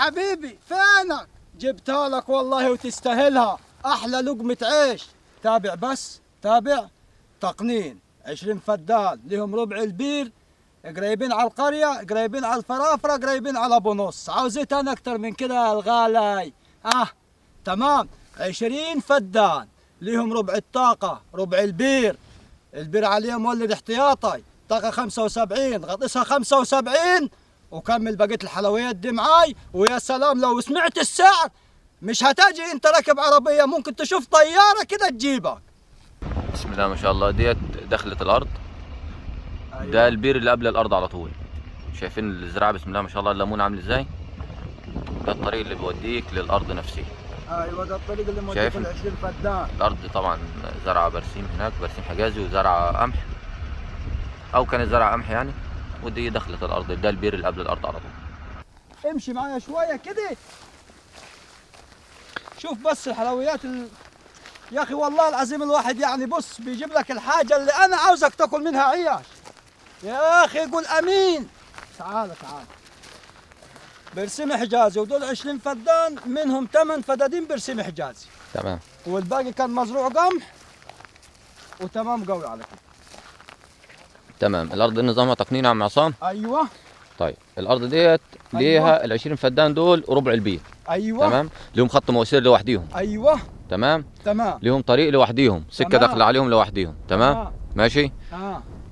حبيبي فينك؟ جبتها لك والله وتستاهلها، أحلى لقمة عيش. تابع بس تابع. تقنين 20 فدان لهم ربع البير، قريبين على القرية، قريبين على الفرافرة، قريبين على أبو نص. عاوزيت أنا أكتر من كده يا الغالي؟ تمام. 20 فدان لهم ربع الطاقة، ربع البير. البير عليه مولد احتياطي، طاقة 75، غطسها 75 وكمل بقية الحلويات دي معاي. ويا سلام لو سمعت السعر مش هتجي انت راكب عربية، ممكن تشوف طيارة كده تجيبك. بسم الله ما شاء الله. ديت دخلة الأرض. أيوة. ده البير اللي قبل الأرض على طول. شايفين الزراعة بسم الله ما شاء الله، الليمون عامل ازاي؟ ده الطريق اللي بيوديك للأرض نفسها. ايوه ده الطريق اللي موديك ال 20 فدان. الأرض طبعا زرعة برسيم هناك، برسيم حجازي وزرعة قمح، أو كانت زرعة قمح يعني. ودي دخلة الأرض، ده البير اللي قبل الأرض على طول. امشي معايا شوية كده، شوف بس الحلويات يا أخي والله العظيم الواحد يعني بص بيجيب لك الحاجة اللي أنا عاوزك تاكل منها عياش. يا أخي قول أمين. تعال تعال. برسيم حجازي، ودول 20 فدان منهم 8 فدادين برسيم حجازي. تمام. والباقي كان مزروع قمح وتمام قوي على كده. تمام. الأرض دي نظامها تقنين يا عم عصام؟ أيوه. طيب الأرض ديت ليها ال 20 فدان دول ربع البير. أيوه. تمام. ليهم خط مواسير لوحديهم. أيوه. تمام. تمام. ليهم طريق لوحديهم، سكة داخلة عليهم لوحديهم. تمام. ماشي.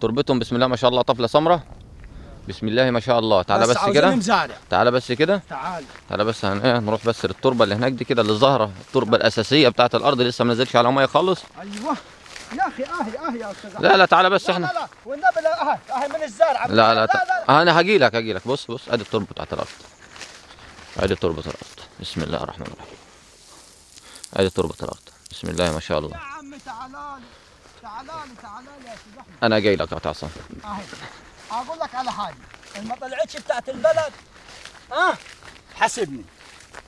تربتهم بسم الله ما شاء الله طفلة سمرة. بسم الله ما شاء الله. تعالى بس كده. تعالى بس كده. تعالى بس نروح بس للتربة اللي هناك دي كده اللي ظاهرة، التربة الأساسية بتاعت الأرض لسه ما نزلش على مية خالص. أيوه. يا اخي يا استاذ. لا تعالى بس احنا. لا والنبي لا من الزرع. لا انا هجيلك بص ادي التربه بتاعت الارض. ادي تربه الارض. بسم الله الرحمن الرحيم. ادي تربه الارض. بسم الله ما شاء الله. يا عم تعالى لي يا استاذ احمد. انا جاي لك يا عصام. اقول لك على حاجه، ما طلعتش بتاعت البلد حاسبني.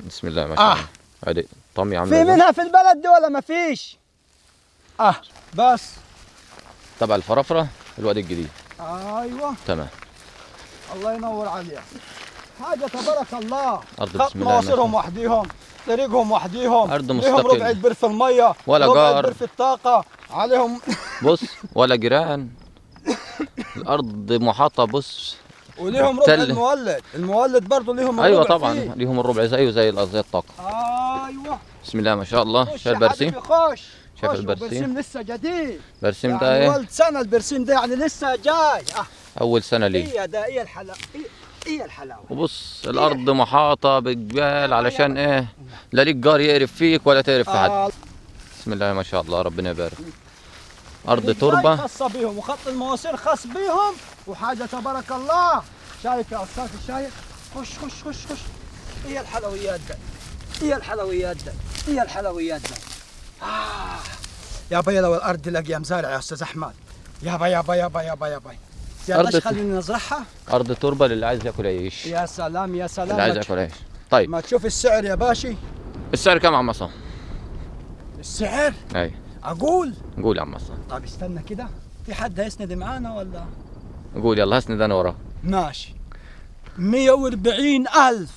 بسم الله ما شاء الله. ادي طمي عامله في منها في البلد دي ولا ما فيش؟ بس تبع الفرافره الوادي الجديد. ايوه تمام. الله ينور عليك. حاجه تبارك الله. ارض خط بسم الله مواصلهم وحديهم، طريقهم وحديهم، ارض لهم مستقله. ربع البر في الميه ولا ربع جار البر في الطاقه عليهم. بص ولا جيران. الارض محاطه بص. وليهم ربع المولد برضه ليهم الربع. ايوه طبعا فيه. ليهم الربع زيه زي الطاقه. ايوه. بسم الله ما شاء الله. شايف البرسيم؟ شايف البرسيم؟ لسه جديد. البرسيم يعني ده ايه؟ ولد سنه البرسيم ده يعني لسه جاي. اول سنه ليه. هي الحلاوه. هي الحلاوه. وبص الارض محاطه بجبال علشان ايه؟ لا ليك جار يقرف فيك ولا تقرف في حد. بسم الله ما شاء الله ربنا يبارك. ارض تربه خاصه بيهم وخط المواسير خاص بيهم وحاجه تبارك الله. شايف يا استاذ شايف؟ خش. هي الحلويات ده. هي الحلويات ده. يا بيا لو الارض لاقيه مزارع يا استاذ احمد. يا باي. يلا خلينا نزرعها. ارض تربه للي عايز ياكل عيش. يا سلام اللي عايز ياكل عيش. طيب ما تشوف السعر يا باشي. السعر كام يا عم عصام؟ السعر؟ ايوه. اقول يا عم عصام. طيب استنى كده، في حد هيسند معانا ولا؟ قول يلا هسند انا وراك. ماشي. 140,000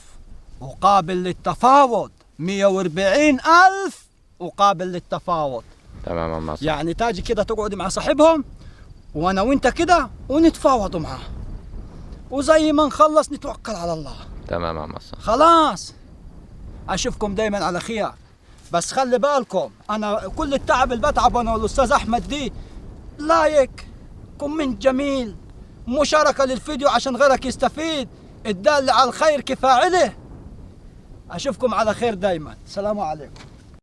وقابل للتفاوض. 140,000 وقابل للتفاوض. تمام يا عم عصام. يعني تاجي كده تقعد مع صاحبهم وانا وانت كده ونتفاوضوا معاه، وزي ما نخلص نتوكل على الله. تمام يا عم عصام. خلاص. اشوفكم دايما على خير، بس خلي بالكم انا كل التعب اللي بتعبه انا والاستاذ احمد دي لايك، كومنت جميل، مشاركه للفيديو عشان غيرك يستفيد، الدال على الخير كفاعله. اشوفكم على خير دايما. السلام عليكم.